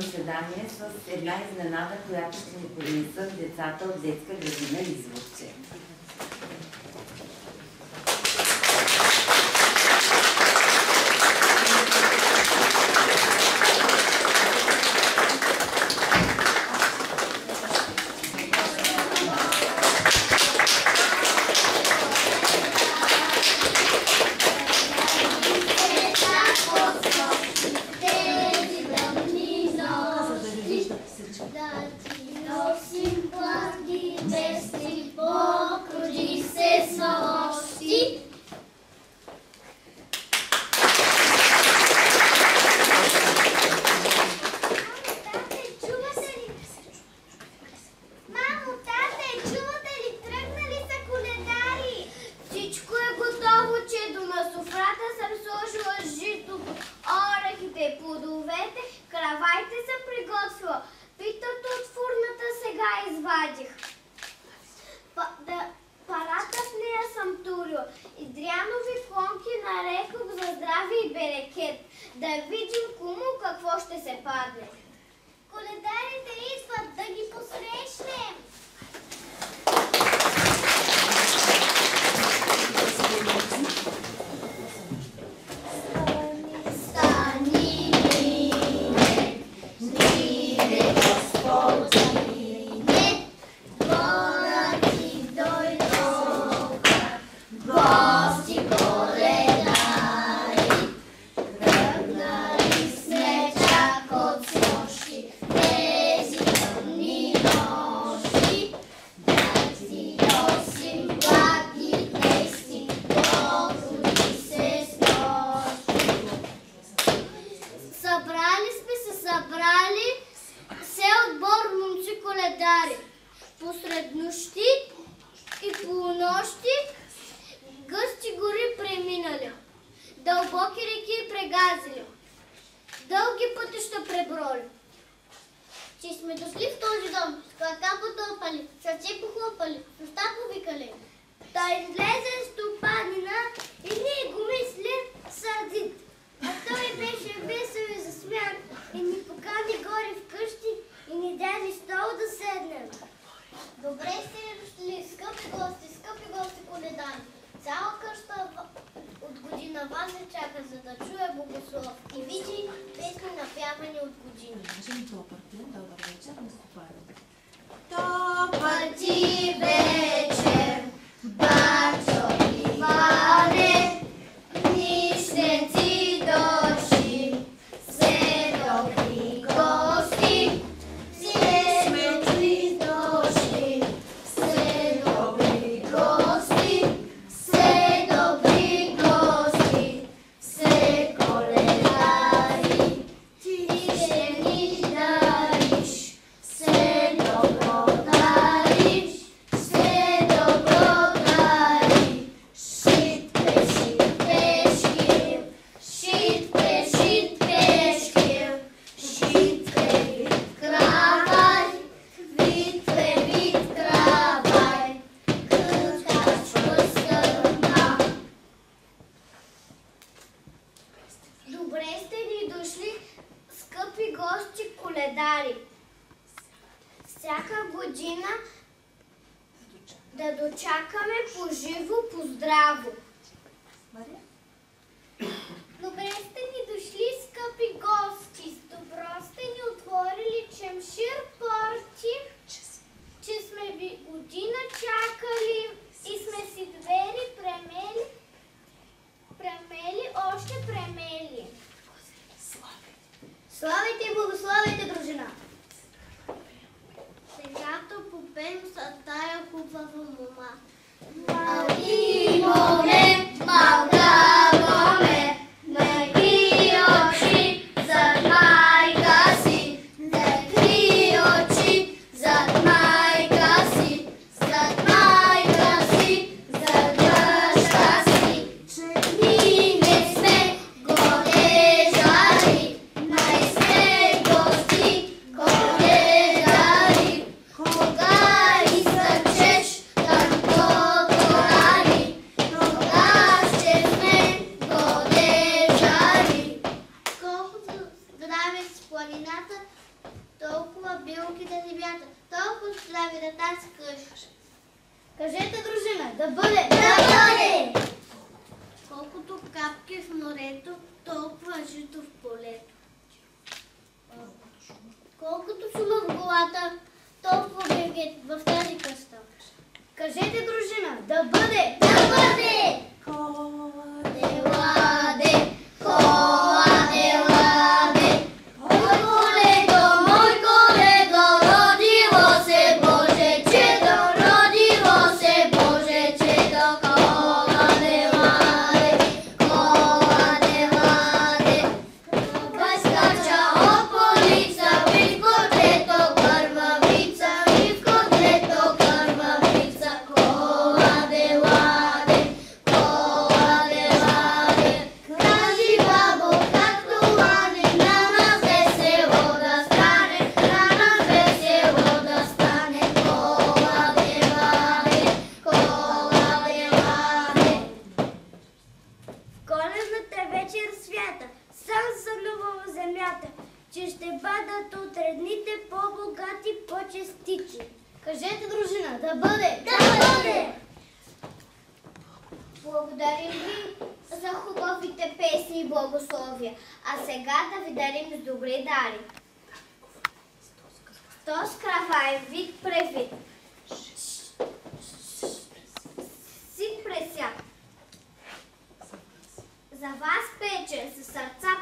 заседание с една изненада, която ще ни принесат децата от детска градина Изводче. Славите Да бъде! Да бъде! Колкото капки в морето, толкова жито в полето. Колкото шума в главата, толкова бегет в тази къща. Кажете, дружина, да бъде! Да бъде! Коладе, ладе, коладе, ладе, мой коледо, родило се Боже чедо, родило се Боже чедо, коладе, ладе, коладе, ладе, скача от полица, ви в котлето, кървавица, ви в котлето, кървавица, коладе, ладе, коладе, ладе, кажи бабо, както ладе, на нас весело да стане, на нас весело да стане, коладе, ладе, коладе, ладе. В коледната вечер свята, сам сънува в земята, че ще бъдат от дните по-богати, по-честити. Кажете, дружина, да бъде! Да бъде! Благодарим ви за хубавите песни и благословия. А сега да ви дарим с добри дари. Сто с кравай, вид превид. Сит пресят. За вас пече със сърца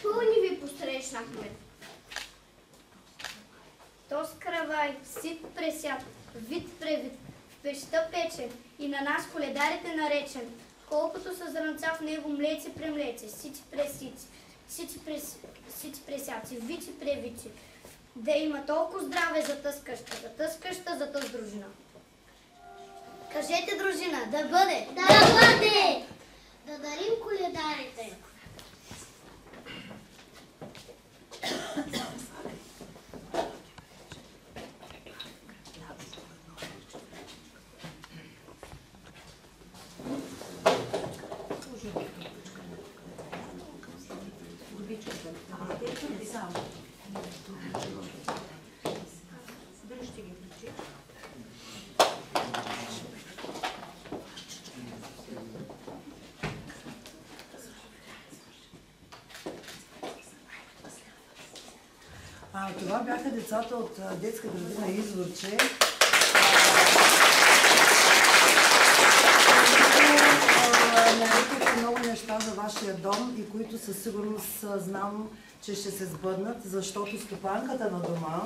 пълни ви посрещнахме. То с кравай, сит пресят, вид превид, в печта печен и на нас коледарите наречен. Колкото са зранца в него млеци премлеци, сити пресици, сити пресяци, вици превици. Да има толкова здраве за тъс къща, за тъс дружина. Кажете, дружина, да бъде! Да бъде! Да дарим коледарите. Това бяха децата от детска градина Изворче. Нарекохте много неща за вашия дом и които със сигурност знам, че ще се сбъднат, защото стопанката на дома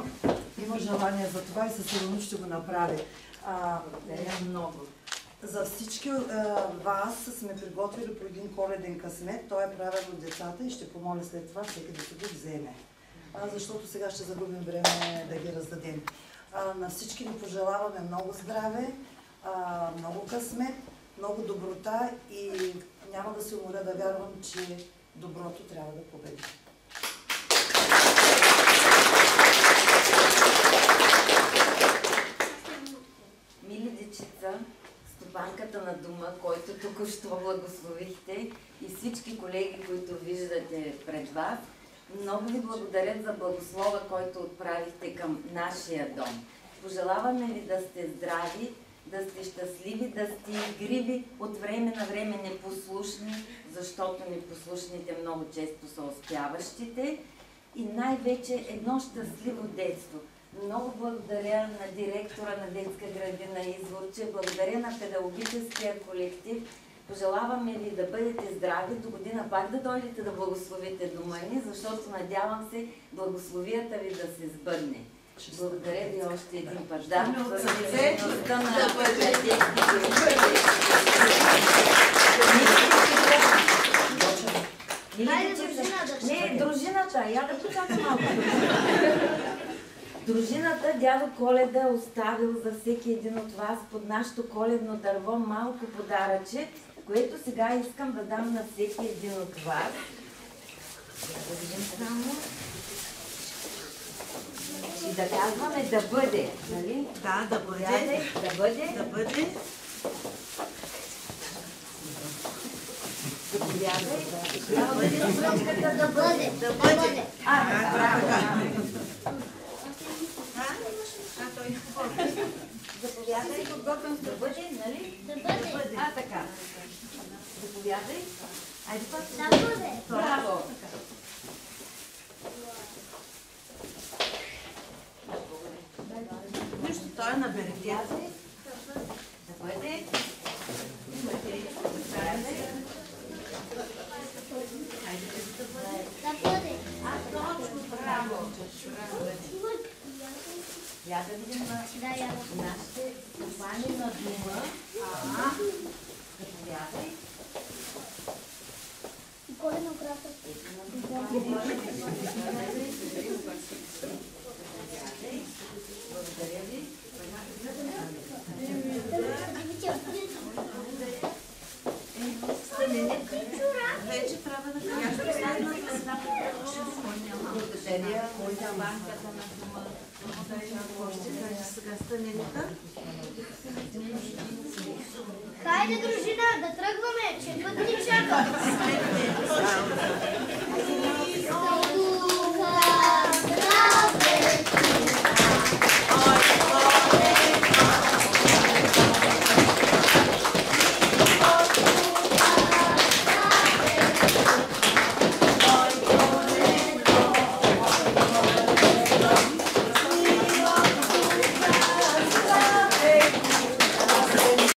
има желание за това и със сигурност ще го направи. Много. За всички вас сме приготвили по един коледен късмет. Той е правен от децата и ще помоля след това всеки да се го вземе. Защото сега ще загубим време да ги раздадем. На всички ни пожелаваме много здраве, много късмет, много доброта и няма да се уморя да вярвам, че доброто трябва да победи. Мили дечица, стопанката на дома, който току-що благословихте и всички колеги, които виждате пред вас, много ви благодарят за благослова, който отправихте към нашия дом. Пожелаваме ви да сте здрави, да сте щастливи, да сте игриви, от време на време непослушни, защото непослушните много често са успяващите и най-вече едно щастливо детство. Много благодаря на директора на детска градина Изворче, благодаря на педагогическия колектив. Пожелаваме ви да бъдете здрави, до година пак да дойдете да благословите дома ни, защото надявам се благословията ви да се сбъдне. Благодаря ви още един път. Да, за сериозността на детските. Не, дружината, я да почакам малко. Дружината дядо Коледа е оставил за всеки един от вас под нашето коледно дърво малко подаръче, което сега искам да дам на всеки един от вас. Да видим само. И да казваме да бъде, нали? Да, да бъде. Да бъде. Да бъде. Заповядай. Да бъде свръчката, да бъде. Да бъде. Браво. Той е хубаво. Заповядай, подготвен да бъде, нали? Да бъде. Така. Заповядай. Айде пак. Да бъде. Браво. Нищо, той е на берегите. Да бъде. Да бъде. Точно, браво. Я да видим Да, я. нашите стопани на дума. Заповядай. Колено краса. Благодаря ви. Вече трябва да кажа последната. Благодаря. Банката на дума. Ще кажа сега Станелика. Хайде, дружина, да тръгваме, че път ни чака.